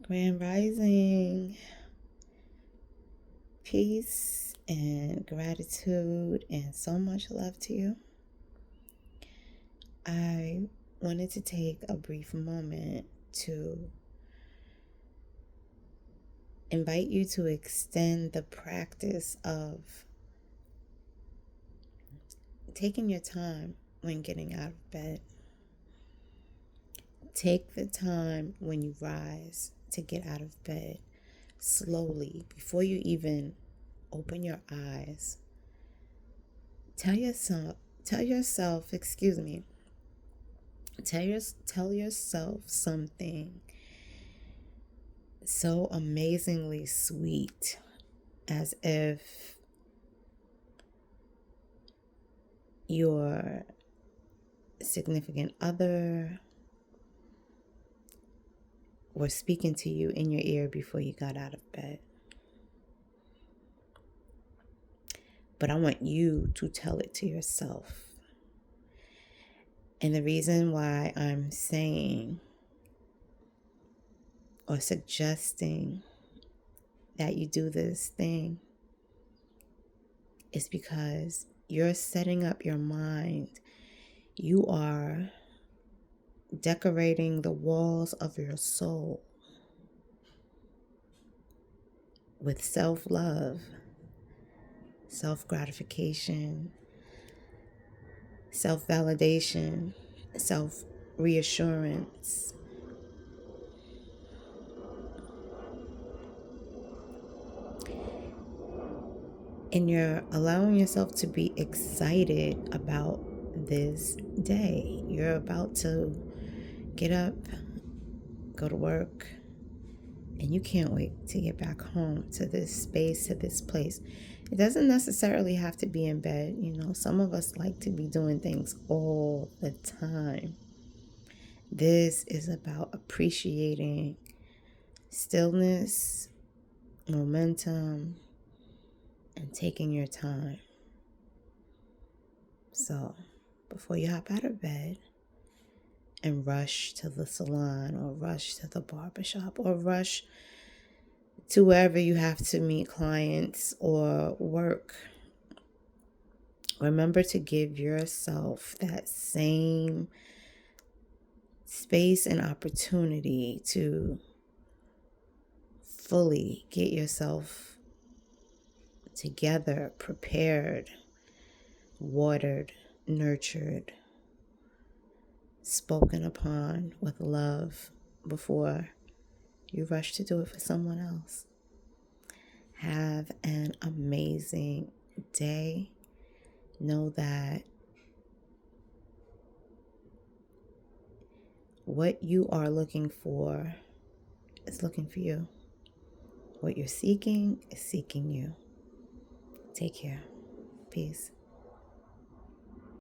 Grand Rising, peace and gratitude and so much love to you. I wanted to take a brief moment to invite you to extend the practice of taking your time when getting out of bed. Take the time when you rise to get out of bed slowly before you even open your eyes. Tell yourself, tell yourself something so amazingly sweet, as if your significant other was speaking to you in your ear before you got out of bed. But I want you to tell it to yourself. And the reason why I'm saying or suggesting that you do this thing is because you're setting up your mind. You are decorating the walls of your soul with self-love, self-gratification, self-validation, self-reassurance. And you're allowing yourself to be excited about this day. You're about to get up, go to work, and you can't wait to get back home to this space, to this place. It doesn't necessarily have to be in bed. Some of us like to be doing things all the time. This is about appreciating stillness, momentum, and taking your time. So, before you hop out of bed and rush to the salon or rush to the barbershop or rush to wherever you have to meet clients or work, remember to give yourself that same space and opportunity to fully get yourself together, prepared, watered, nurtured, spoken upon with love before you rush to do it for someone else. Have an amazing day. Know that what you are looking for is looking for you. What you're seeking is seeking you. Take care. Peace.